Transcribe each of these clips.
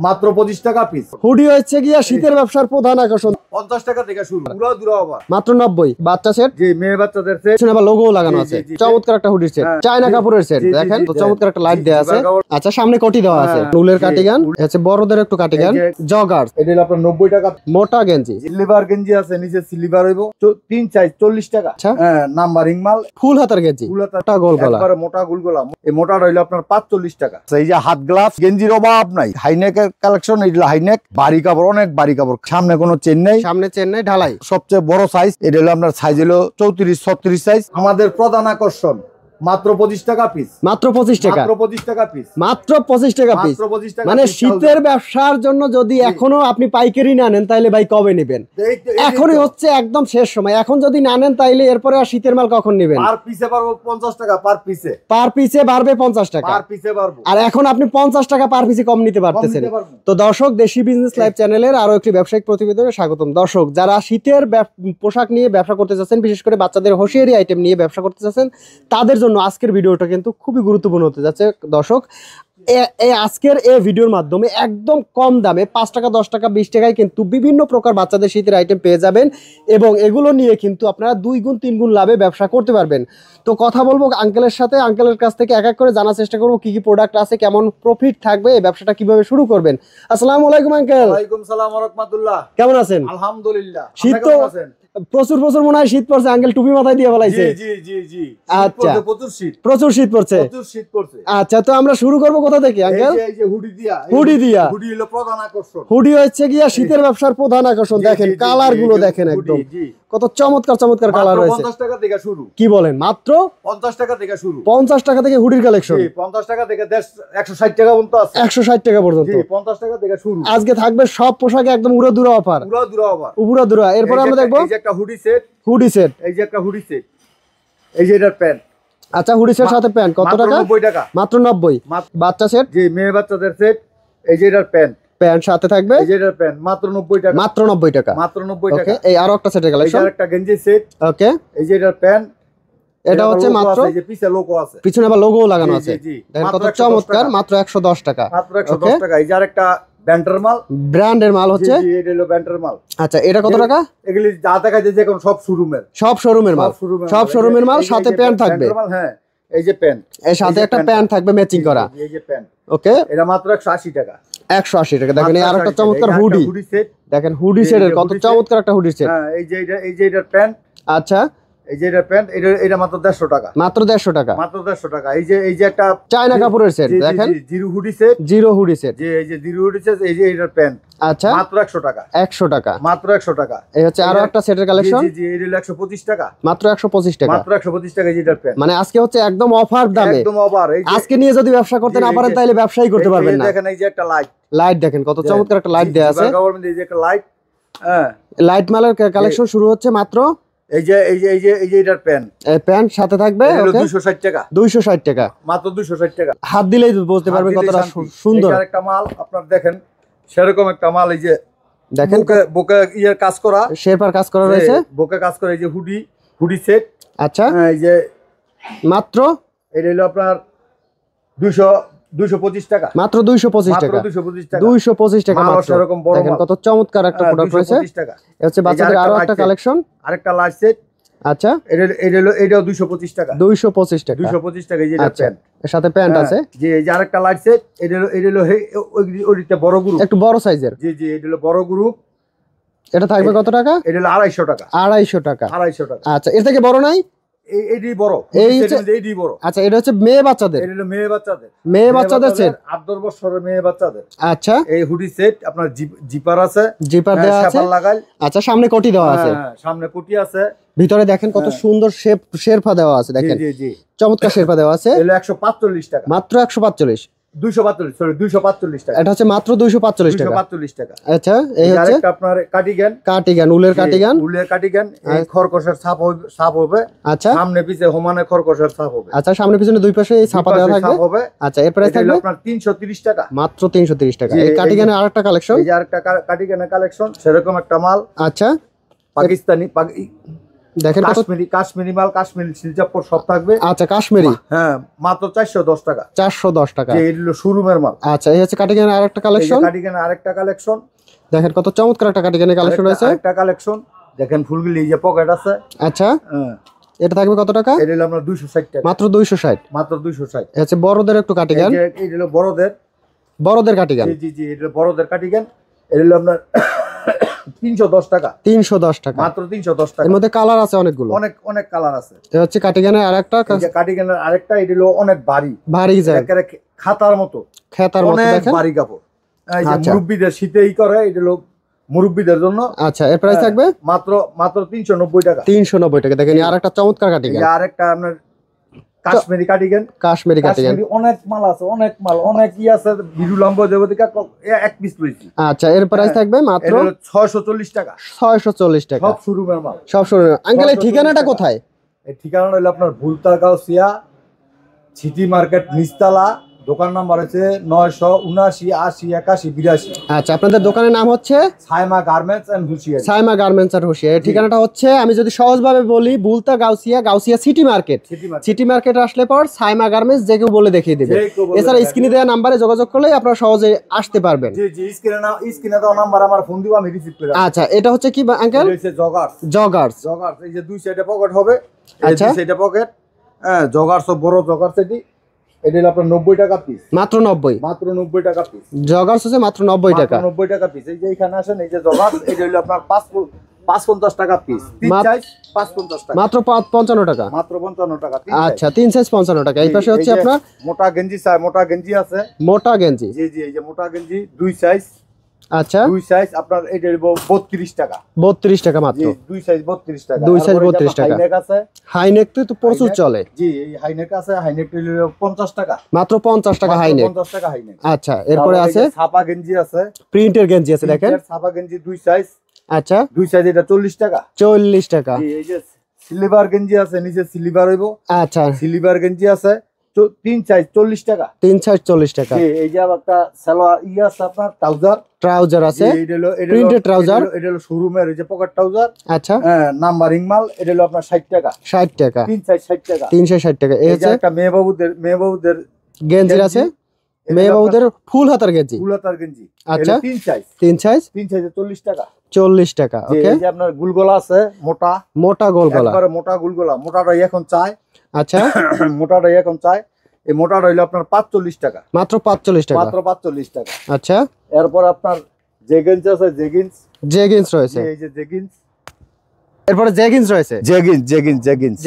মাত্র 25 টাকা piece. Hoodie হচ্ছে গিয়া শীতের ব্যবসার প্রধান আকর্ষণ। 50 টাকা থেকে শুরু, পুরো দূরা আবার মাত্র 90। বাচ্চা সেট, জি মেয়ে বাচ্চাদের সেট, পিছনে আবার লোগো লাগানো আছে। চমৎকার একটা হুডির সেট, চায়না কাপড়ের সেট। দেখেন তো চমৎকার একটা লাইট দেয়া আছে। আচ্ছা সামনে কোটি দেওয়া আছে, উলের কাটিগান আছে, বড়দের একটু কাটিগান, জগার্স। এটা হলো আপনার 90 টাকা। মোটা গেঞ্জি, সিলভার গেঞ্জি আছে, নিচে সিলভার হইবো 3 সাইজ 40 টাকা। হ্যাঁ নাম্বারিং মাল। ফুল হাতার গেঞ্জি, ফুল হাতার মোটা গোল গলা, একবারে মোটা গোল গলা। এই মোটাটা হইলো আপনার 45 টাকা। এই যে হাত গ্লাভস, গেঞ্জির অভাব নাই। হাইনেকের কালেকশন, এই হাইনেক ভারী কাপড়, অনেক ভারী কাপড়। সামনে কোনো চেন নেই, সামনে চেন নেই, ঢালাই। সবচেয়ে বড় সাইজ এটা হলো আপনার সাইজ হলো 34-36 সাইজ। আমাদের প্রধান আকর্ষণ মাত্র 25 টাকা পিস। মাত্র 25 টাকা, মাত্র 25 টাকা পিস, মাত্র 25 টাকা পিস। মাত্র 25 টাকা। মানে শীতের ব্যবসার জন্য যদি এখনো আপনি পাইকারি না নেন তাহলে ভাই কবে নেবেন? এখনই হচ্ছে একদম শেষ সময়। এখন যদি না নেন তাইলে এরপরে আর শীতের মাল কখন নেবেন? পার পিসে পারবো 50 টাকা, পার পিসে। পার পিসে বাড়বে 50 টাকা, পার পিসে পারবো। আর এখন আপনি 50 টাকা পার পিসে কম নিতে পারতেছেন। তো দর্শক, দেশি বিজনেস লাইভ চ্যানেলের আরো একটি ব্যবসায়িক প্রতিবেদনে স্বাগতম। দর্শক, যারা শীতের পোশাক নিয়ে ব্যবসা করতে চাচ্ছেন, বিশেষ করে বাচ্চাদের হোশিয়ারি আইটেম নিয়ে ব্যবসা করতে চাচ্ছেন, তাদের জন্য আজকের ভিডিওটা কিন্তু খুবই গুরুত্বপূর্ণ হতে যাচ্ছে। দর্শক, আজকের এই ভিডিওর মাধ্যমে একদম কম দামে 5 টাকা, 10 টাকা, 20 টাকায় কিন্তু বিভিন্ন প্রকার বাচ্চাদের শীতের আইটেম পেয়ে যাবেন, এবং এগুলো নিয়ে কিন্তু আপনারা 2 গুণ 3 গুণ লাভে ব্যবসা করতে পারবেন। তো কথা বলবো আঙ্কেলের সাথে, আঙ্কেলের কাছ থেকে এক এক করে জানার চেষ্টা করবো কি কি প্রোডাক্ট আছে, কেমন প্রফিট থাকবে, এই ব্যবসাটা কিভাবে শুরু করবেন। আসসালামু আলাইকুম আঙ্কেল। ওয়ালাইকুম সালাম ওয়া রাহমাতুল্লাহ। কেমন আছেন? আলহামদুলিল্লাহ। শীত তো প্রচুর প্রচুর মনে হয় শীত পড়ছে। আঙ্কেল টুপি মাথায় দিয়ে ফেলাইছে। জি জি জি। আচ্ছা, প্রচুর শীত, প্রচুর শীত পড়ছে। প্রচুর শীত পড়ছে। আচ্ছা, তো আমরা শুরু করব কোথা থেকে আঙ্কেল? এই যে হুডি দিয়া। হুডি দিয়া। হুডি হলো প্রধান আকর্ষণ। হুডি হচ্ছে গিয়া শীতের ব্যবসার প্রধান আকর্ষণ। দেখেন কালার গুলো, দেখেন একদম কত চমৎকার চমৎকার কালার রয়েছে। 50 টাকা থেকে শুরু। কি বলেন? মাত্র 50 টাকা থেকে শুরু। 50 টাকা থেকে হুডির কালেকশন। 50 টাকা থেকে 160 টাকা পর্যন্ত আছে। 160 টাকা পর্যন্ত। 50 টাকা থেকে শুরু। আজকে থাকবে সব পোশাকে একদম উড়াদুরা অফার। উড়াদুরা অফার, উড়াদুরা। এরপর আমরা দেখবো এই যে একটা হুডি সেট। হুডি সেট, এই যে একটা হুডি সেট, এই যে এটার প্যান্ট। আচ্ছা, হুডি সেট সাথে প্যান্ট কত টাকা? 90 টাকা। মাত্র 90। বাচ্চা সেট, জি মেয়ে বাচ্চাদের সেট। এই যে এটার প্যান্ট, প্যান্ট সাথে থাকবে। এই যে এটার প্যান্ট মাত্র 90 টাকা। মাত্র 90 টাকা, মাত্র 90 টাকা। ওকে, এই আরো একটা সেটের কালেকশন। এই যে একটা গেঞ্জি সেট, ওকে। এই যে এটার প্যান্ট, এটা হচ্ছে মাত্র, এই যে পিছে লোগো আছে, পিছনে আবার লোগো লাগানো আছে। দেখেন কত চমৎকার, মাত্র 110 টাকা। মাত্র 110 টাকা। এই যে আরেকটা ব্র্যান্ডের মাল, ব্র্যান্ডের মাল হচ্ছে। জি এটা হলো ব্র্যান্ডের মাল। আচ্ছা, এটা কত টাকা? এগুলি যা দেখা যায় যে কোন সব শোরুমের, সব শোরুমের মাল, সব শোরুমের মাল। সাথে প্যান্ট থাকবে। হ্যাঁ এই যে প্যান্ট, এর সাথে একটা প্যান্ট থাকবে ম্যাচিং করা। এই যে প্যান্ট, ওকে, এটা মাত্র 180 টাকা। 180 টাকা। দেখেন এই আরেকটা চমৎকার হুডি সেট। দেখেন হুডি সেটের কত চমৎকার একটা হুডি সেট। হ্যাঁ এই যে এটার প্যান্ট। আচ্ছা, এই যে এটার প্যান্ট, এটা মাত্র 150 টাকা। মাত্র 150 টাকা, মাত্র 150 টাকা। এই যে একটা চায়না কাপড়ের সেট। দেখেন zero hoodie set, zero hoodie set. জি এই যে জিরো হুডি সেট। এই যে এটার প্যান্ট, আচ্ছা, মাত্র 100 টাকা। 100 টাকা, মাত্র 100 টাকা। এই হচ্ছে আরো একটা সেটের কালেকশন। জি এটা হলো 125 টাকা। মাত্র 125 টাকা, মাত্র 125 টাকা। এই যে এটার প্যান্ট, মানে আজকে হচ্ছে একদম অফার দামে, একদম অফার। এই আজকে নিয়ে যদি ব্যবসা করতে না পারেন তাহলে ব্যবসাই করতে পারবেন না। দেখেন এই যে একটা লাইট, লাইট দেখেন কত চমৎকার একটা লাইট দেয়া আছে। এই যে একটা লাইট, হ্যাঁ লাইট মালের কালেকশন শুরু হচ্ছে মাত্র। এই যে এটার প্যান্ট, এই প্যান্ট সাথে থাকবে। ওকে, 260 টাকা। 260 টাকা, মাত্র 260 টাকা। হাত দিলেই বুঝতে পারবেন কতটা সুন্দর। এই একটা মাল আপনার দেখেন, সেরকম একটা মাল। এই যে দেখেন বুকে ইয়ার কাজ করা, শেরপার কাজ করা রয়েছে, বুকে কাজ করা। এই যে হুডি সেট। আচ্ছা, এই যে মাত্র, এটা হলো আপনার 225 টাকা। মাত্র 225 টাকা, 225 টাকা মাত্র। দেখেন কত চমৎকার একটা প্রোডাক্ট রয়েছে। এটা হচ্ছে বাচ্চাদের আরো একটা কালেকশন, আরেকটা লাইট সেট। আচ্ছা, এটাও 225 টাকা। 225 টাকা, 225 টাকা। এই যে এটা প্যান্ট, এর সাথে প্যান্ট আছে। জি এই যে আরেকটা লাইট সেট। এটা হলো ওইটা বড় গ্রুপ, একটু বড় সাইজের। জি এটা হলো বড় গ্রুপ। এটা থাকবে কত টাকা? এটা হলো 250 টাকা। 250 টাকা, 250 টাকা। আচ্ছা, এর থেকে বড় নাই? এইটাই বড়, এইটাই বড়। আচ্ছা, এটা হচ্ছে মেয়ে বাচ্চাদের। এটা হলো মেয়ে বাচ্চাদের, মেয়ে বাচ্চাদের সেট, 8-10 বছরের মেয়ে বাচ্চাদের। আচ্ছা, এই হুডি সেট আপনার জিপার আছে, জিপার দেওয়া আছে, লাগাই। আচ্ছা, সামনে কোটি দেওয়া আছে, সামনে কোটি আছে। ভিতরে দেখেন কত সুন্দর শেরপা দেওয়া আছে। দেখেন জি চমৎকার শেরপা দেওয়া আছে। এলো 145 টাকা। মাত্র 145, 245 টাকা। এটা হচ্ছে মাত্র 245 টাকা। 245 টাকা। আচ্ছা, এই হচ্ছে আরেকটা আপনার কার্ডিগান, উলের কার্ডিগান। উলের কার্ডিগান। এই খরকশের ছাপ হবে। আচ্ছা, সামনে পিছে সমানে খরকশের ছাপ হবে। আচ্ছা, সামনে পিছনে দুই পাশে এই ছাপা দেওয়া থাকবে। আচ্ছা, এর প্রাইস থাকবে আপনার 330 টাকা। মাত্র 330 টাকা। এই কার্ডিগানের আরেকটা কালেকশন, এই যে আরেকটা কার্ডিগানের কালেকশন, সেরকম একটা মাল। আচ্ছা, পাকিস্তানি দেখেন কত কাশ্মীরি মাল, কাশ্মীরি শিলচাপ্পর সব থাকবে। আচ্ছা কাশ্মীরি, হ্যাঁ মাত্র 410 টাকা। 410 টাকা, যে এগুলো শোরুমের মাল। আচ্ছা এই হচ্ছে কাটিং এর আরেকটা কালেকশন। কাটিং এর আরেকটা কালেকশন দেখেন কত চমৎকার একটা কাটিং এর কালেকশন রয়েছে। আরেকটা কালেকশন দেখেন, ফুলগুলি এই যে পকেট আছে। আচ্ছা হ্যাঁ, এটা থাকবে কত টাকা? এটা হলো আমরা 260 টাকা। মাত্র 260। মাত্র 260। এই হচ্ছে বড়দের একটু কাটিং এর। এই হলো বড়দের কাটিং এর। জি জি জি, এটা বড়দের কাটিং এর। এটা হলো আপনার 310 টাকা। 310 টাকা, মাত্র 310 টাকা। এর মধ্যে কালার আছে অনেকগুলো, অনেক কালার আছে। এটা হচ্ছে কাটিং এর আরেকটা। এই যে কাটিং এর আরেকটা, এটা হলো অনেক ভারী যায়, একেবারে খাতার মতো, খেতার মতো। অনেক দেখেন ভারী কাপড়। এই যে মুরব্বিদের শীতেই করে, এটা হলো মুরব্বিদের জন্য। আচ্ছা এর প্রাইস থাকবে মাত্র 390 টাকা। 390 টাকা। দেখেন আরেকটা চমৎকার কাটিং এর। আরেকটা আপনার কাশ্মীরি কাটিং এর। অনেক মাল আছে, অনেক আছে। বিরুলাম্ব দেবতিকা এক পিস লইছি। আচ্ছা এর প্রাইস থাকবে মাত্র 640 টাকা। 640 টাকা, সব শোরুমের মাল, সব শোরুম। আঙ্কেল এই ঠিকানাটা কোথায়? এই ঠিকানাটা হলো আপনার ভুলতা গাউসিয়া সিটি মার্কেট নিচতলা। দোকান নাম্বার হচ্ছে 979 80 81 82। আচ্ছা আপনাদের দোকানের নাম হচ্ছে Saima garments and Hushiyari. Saima garments and Hushiyari. ঠিকানাটা হচ্ছে, আমি যদি সহজভাবে বলি, Bhulta Gausia city market. City market আসলে পর সাইমা গার্মেন্টস যে কেউ বলে দেখিয়ে দেবে। এছাড়া স্ক্রিনে দেওয়া নাম্বারে যোগাযোগ করলে আপনারা সহজে আসতে পারবেন। জি জি, স্ক্রিনে দেওয়া নাম্বার আমার ফোন দিব, আমি রিসিভ করে। আচ্ছা এটা হচ্ছে কি আঙ্কেল? এটা হচ্ছে জগার্স। এই যে দুই সাইডে পকেট হবে। আচ্ছা দুই সাইডে পকেট। হ্যাঁ, জগার্স বড় জগার্স। এটি এটা আপনার 90 টাকা পিস। মাত্র 90 টাকা পিস। জগার্স আছে মাত্র 90 টাকা। 90 টাকা পিস। এই যে এখানে আসেন, এই যে জগার্স, এটা হলো আপনার 550 টাকা পিস। 3 সাইজ 550 টাকা। মাত্র 55 টাকা। মাত্র 55 টাকা। আচ্ছা 3 সাইজ 55 টাকা। এই পাশে হচ্ছে আপনার মোটা গেঞ্জি আছে। মোটা গেঞ্জি। জি জি, এই যে মোটা গেঞ্জি 2 সাইজ। আচ্ছা 2 সাইজ আপনার এটা 32 টাকা। 32 টাকা মাত্র। 2 সাইজ 32 টাকা। 2 সাইজ 32 টাকা। হাইনেক আছে। হাইনেক তো প্রচুর চলে। জি, এই হাইনেক আছে। হাইনেক হলো 50 টাকা। মাত্র 50 টাকা হাইনেক। 50 টাকা হাইনেক। আচ্ছা এরপরে আছে ছাপা গেঞ্জি আছে। প্রিন্টের গেঞ্জি আছে দেখেন। ছাপা গেঞ্জি 2 সাইজ। আচ্ছা 2 সাইজ এটা 40 টাকা। 40 টাকা। জি, এই যে সিলভার গেঞ্জি আছে, নিচে সিলভার হইব। আচ্ছা সিলভার গেঞ্জি আছে 3 সাইজ 40 টাকা। 3 সাইজ 40 টাকা। জি, এই যে একটা সালোয়ার আছে আপনার, ট্রাউজার আছে। এটা হলো প্রিন্টেড ট্রাউজার। এটা হলো শোরুমের এই যে পকেট ট্রাউজার। আচ্ছা হ্যাঁ, নাম্বারিং মাল। এটা হলো আপনার 60 টাকা। 60 টাকা। 3 সাইজ 60 টাকা। 360 টাকা। এই যে একটা মেয়ে বাবুদের গেঞ্জি আছে। মেয়ে বাবুদের ফুল হাতার গেঞ্জি। আচ্ছা 3 সাইজ। 3 সাইজে 40 টাকা। 40 টাকা। ওকে। এই যে আপনার গুলগলা আছে, মোটা গোলগলা। একবারে মোটা গোলগলা। মোটাটাই এখন চাই। আচ্ছা মোটাটাই এখন চাই। এই মোটাটা হইলো আপনার 45 টাকা। মাত্র 45 টাকা। মাত্র 45 টাকা। আচ্ছা এরপর আপনার জেগিন্স আছে। জেগিন্স রয়েছে। এই যে জেগিন্স। এরপর জেগিন্স রয়েছে।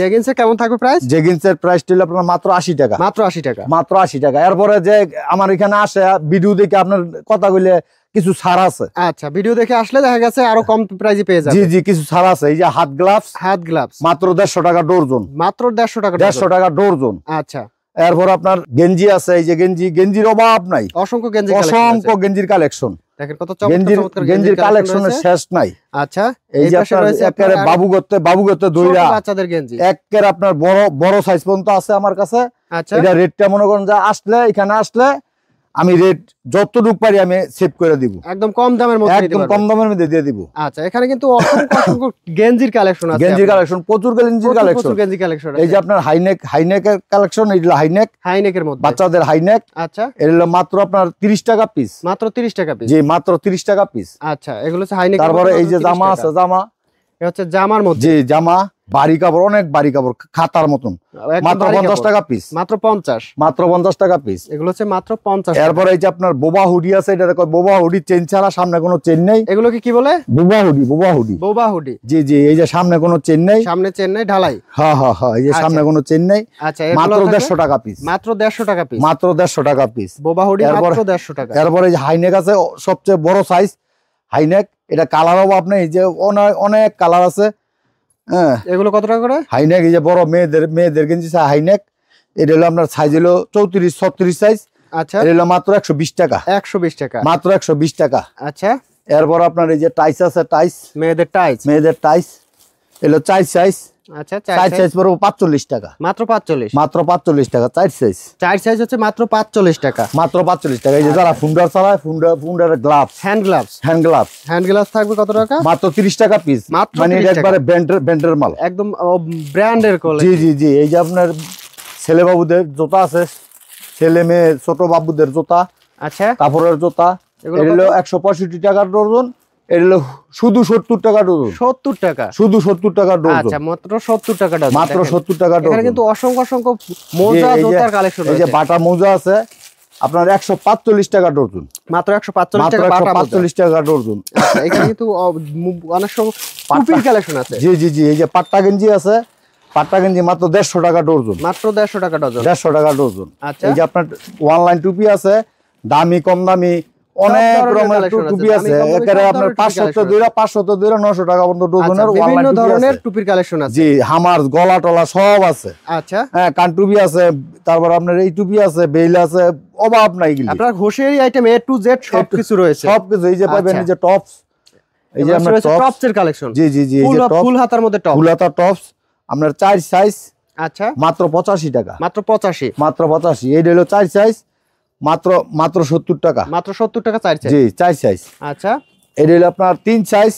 জেগিন্সের কেমন থাকবে প্রাইস? জেগিন্সের প্রাইস হলো আপনার মাত্র 80 টাকা। মাত্র 80 টাকা। মাত্র 80 টাকা। এরপরে যে আমার এখানে আসে ভিডিও দেখে আপনার কথা কইলে কিছু ছাড় আছে। আচ্ছা ভিডিও দেখে আসলে দেখা গেছে আরো কম প্রাইসে পেয়ে যাবে। জি জি, কিছু ছাড় আছে। এই যে হাত গ্লাভস মাত্র 150 টাকা ডর্জন। মাত্র 150 টাকা। 150 টাকা ডর্জন। আচ্ছা এরপর আপনার গেঞ্জি আছে। এই যে গেঞ্জির অভাব নাই। অসংখ্য গেঞ্জির কালেকশন। দেখেন কত চমৎকার গেঞ্জির কালেকশনের শেষ নাই। আচ্ছা এই যে আপনার বাবুগতে দইরা বাচ্চাদের গেঞ্জি একের আপনার বড় সাইজ পর্যন্ত আছে আমার কাছে। আচ্ছা এটা রেটটা মনে করেন যে এখানে আসলে আমি রেট যতটুকু পারি আমি সেভ করে দিব। একদম কম দামের মধ্যে দিয়ে দিব। আচ্ছা এখানে কিন্তু অসংখ্য গেঞ্জির কালেকশন আছে। প্রচুর গেঞ্জির কালেকশন। এই যে আপনার হাইনেকের কালেকশন। এইগুলো হাইনেকের মধ্যে বাচ্চাদের হাইনেক। আচ্ছা এগুলো মাত্র আপনার 30 টাকা পিস। মাত্র 30 টাকা পিস। জি, মাত্র 30 টাকা পিস। আচ্ছা এগুলো হচ্ছে হাইনেক। তারপরে এই যে জামা আছে। এটা হচ্ছে জামার মধ্যে। জি, জামা ভারী কাপড়, অনেক ভারী কাপড়, খাতার মতন। মাত্র 50 টাকা পিস। মাত্র 50 টাকা পিস। এগুলো হচ্ছে মাত্র 50। এরপর এই যে আপনার বোবা হুডি আছে। এটা বোবা হুডি চেন ছাড়া, সামনে কোনো চেন নেই। এগুলোকে কি বলে? বোবা হুডি। জি জি, এই যে সামনে কোনো চেন নেই। সামনে চেন নেই, ঢালাই। হ্যাঁ, এই যে সামনে কোনো চেন নেই। আচ্ছা মাত্র 150 টাকা পিস। মাত্র 150 টাকা পিস। মাত্র 150 টাকা পিস। বোবা হুডি মাত্র 150 টাকা। এরপর এই যে হাইনেক আছে, সবচেয়ে বড় সাইজ হাইনেক। এটা কালারও আপনি এই যে অনেক কালার আছে। হ্যাঁ, এগুলো কত টাকা করে? হাইনেক এই যে বড় মেয়েদের গেঞ্জি হাইনেক। এটা হলো আপনার সাইজ হলো 34-36 সাইজ। আচ্ছা এটা হলো মাত্র 120 টাকা। 120 টাকা। মাত্র 120 টাকা। আচ্ছা এরপর আপনার এই যে টাইস আছে। মেয়েদের টাইস এলো 4 সাইজ। আচ্ছা চার সাইজ পড়বে 45 টাকা, মাত্র 45, মাত্র 45 টাকা। চার সাইজ হচ্ছে মাত্র 45 টাকা, মাত্র 45 টাকা। এই যে যারা ফুন্ডার চালায়, ফুন্ডারের gloves, hand gloves, hand gloves থাকবে কত টাকা? মাত্র 30 টাকা পিস। মানে এটা একবারে ব্র্যান্ডের মাল, একদম ব্র্যান্ডের কোয়ালিটি। জি জি জি। এই যে আপনার ছেলে বাবুদের জুতা আছে, ছেলে মেয়ে ছোট বাবুদের জুতা, আচ্ছা কাপড়ের জুতা, এটা হলো 165 টাকা ডজন। এটা হলো শুধু 70 টাকা ডজন, 70 টাকা, শুধু 70 টাকা ডজন। আচ্ছা মাত্র 70 টাকা ডজন, মাত্র 70 টাকা ডজন। এখানে কিন্তু অসংখ্য অসংখ্য মোজা জুতার কালেকশন এই রয়েছে। যে বাটা মোজা আছে আপনার 145 টাকা ডজন, মাত্র 145 মাত্র টাকা বাটা মোজা। 145 টাকা ডজন। আচ্ছা এখানে কিন্তু অনেক সময় টুপির কালেকশন আছে। জি জি জি। এই যে পাট্টা গেঞ্জি আছে, পাট্টা গেঞ্জি মাত্র 150 টাকা ডজন, মাত্র 150 টাকা ডজন, 150 টাকা ডজন। আচ্ছা এই যে আপনার অনলাইন টুপি আছে, দামি কম দামি অনেক রকমের টুপি আছে। এখানে আপনার 500 দুইরা 900 টাকা পর্যন্ত ডজনের বিভিন্ন অনলাইন ধরনের টুপির কালেকশন আছে। জি, হামার গলা টলা সব আছে। আচ্ছা হ্যাঁ, কান টুপি আছে, তারপর আপনার এই টুপি আছে, বেল আছে, অভাব নাই গিলি। আপনার হোসেরি আইটেম A to Z সবকিছু রয়েছে, সবকিছু। এই যে পাবেন এই যে টপস, এই যে আপনার টপস এর কালেকশন। জি জি জি। এই যে ফুল হাতার মধ্যে টপ, ফুল হাতা টপস আপনার 4 সাইজ, আচ্ছা মাত্র 85 টাকা, মাত্র 85, মাত্র 85। এই হলো 4 সাইজ, মাত্র 70 টাকা, মাত্র 70 টাকা 4 সাইজ। জি 4 সাইজ। আচ্ছা এটা হলো আপনার 3 সাইজ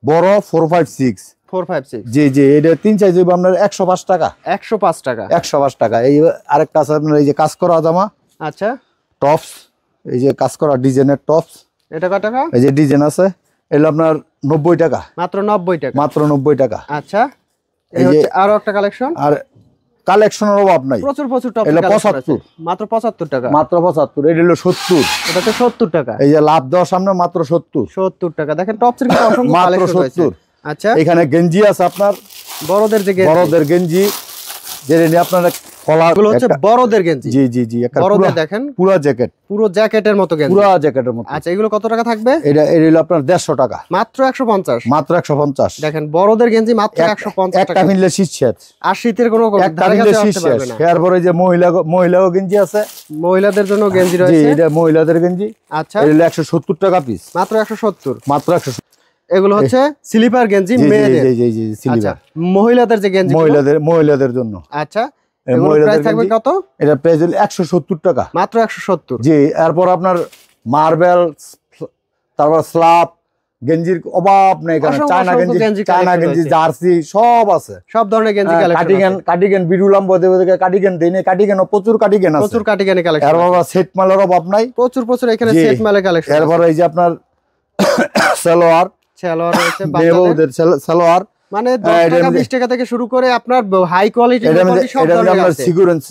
বড় 456, 456, জি জি। এটা 3 সাইজ হবে আপনার 105 টাকা, 105 টাকা, 105 টাকা। এই আরেকটা আছে আপনার এই যে কাজ করা জামা, আচ্ছা টপস, এই যে কাজ করা ডিজাইনের টপস, এটা কত টাকা? এই যে ডিজাইন আছে, এগুলো আপনার 90 টাকা, মাত্র 90 টাকা, মাত্র 90 টাকা। আচ্ছা এই এই যে হচ্ছে আরো একটা কালেকশন, আর কালেকশনের অভাব নাই, প্রচুর টপ এগুলো কালেকশন আছে। 75, মাত্র 75 টাকা, মাত্র 75। এটা হলো 70, এটা তো 70 টাকা, এই যে লাভ দেওয়ার সামনে মাত্র 70, 70 টাকা। দেখেন টপস এর কিন্তু অসংখ্য মাত্র কালেকশন রয়েছে। 70। আচ্ছা এখানে গেঞ্জি আছে আপনার বড়দের যে গেঞ্জি, বড়দের গেঞ্জি, যেটা নিয়ে আপনার কলার এগুলো হচ্ছে বড়দের গেঞ্জি। জি জি জি। একটা বড়দের দেখেন পুরা জ্যাকেট, পুরো জ্যাকেটের মতো গেঞ্জি, পুরা জ্যাকেটের মতো। আচ্ছা এগুলো কত টাকা থাকবে? এটা হলো আপনার 150 টাকা, মাত্র 150, মাত্র 150। দেখেন বড়দের গেঞ্জি মাত্র 150 একটা টাকা। কিনলে শীত শেষ, আর শীতের কোনো একটা ধারে কিনলে কাছে শীত আসতে শেষ। পারবে না। এরপরে যে মহিলাও গেঞ্জি আছে, মহিলাদের জন্য গেঞ্জি জি রয়েছে, এটা মহিলাদের গেঞ্জি। আচ্ছা এটা হলো 170 টাকা পিস, মাত্র 170, মাত্র 170। এগুলো হচ্ছে স্লিপার গেঞ্জি জি মেয়েদের। জি জি জি। আচ্ছা সিলিভার মহিলাদের যে গেঞ্জি, মহিলাদের জন্য। আচ্ছা এই এগুলোর মহিলাদের প্রাইস থাকবে গেঞ্জি, কত? এটা প্রাইস হলো 170 টাকা, মাত্র 170। জি। এরপর আপনার মার্বেল, তারপর স্ল্যাব গেঞ্জির অভাব নেই এখানে। অসংখ্য চায়না অসংখ্য গেঞ্জি চায়না collection গেঞ্জি, রয়েছে। জার্সি সব আছে, সব ধরনের গেঞ্জি কালেকশন আছে। কাটিগেন বিডুলাম বদে কাটিগেন দেনে, কাটিগেন প্রচুর কাটিগেন আছে, প্রচুর কাটিগানি কালেকশন, এরপর সেট মালের অভাব নাই, প্রচুর এখানে জি। সেট মালের কালেকশন। এরপর এই যে আপনার সালোয়ার, সালোয়ার রয়েছে মেয়েদের সালোয়ার, মানে হ্যাঁ, 10 টাকা 20 টাকা থেকে শুরু করে আপনার হাই কোয়ালিটি এটা সব এটা ধরনের আপনার আছে।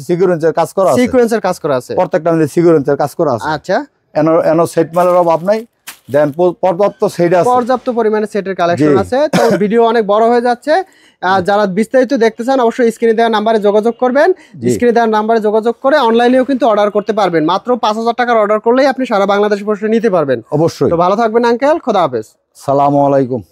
সিকুয়েন্সের কাজ করা আছে, সিকোয়েন্সের কাজ করা আছে, প্রত্যেকটা মধ্যে সিকুয়েন্সের কাজ করা আছে। আচ্ছা এনো সেট মালের অভাব নাই, দেন পর্যাপ্ত সেট আছে, পর্যাপ্ত পরিমাণে সেটের কালেকশন জি। আছে। তো ভিডিও অনেক বড় হয়ে যাচ্ছে, যারা বিস্তারিত দেখতে চান অবশ্যই স্ক্রিনে দেওয়া নাম্বারে যোগাযোগ করবেন। জি। স্ক্রিনে দেওয়া নাম্বারে যোগাযোগ করে অনলাইনেও কিন্তু অর্ডার করতে পারবেন। মাত্র 5000 টাকার অর্ডার করলেই আপনি সারা বাংলাদেশ বসে নিতে পারবেন। অবশ্যই। তো ভালো থাকবেন আঙ্কেল, খোদা হাফেজ। সালামু আলাইকুম।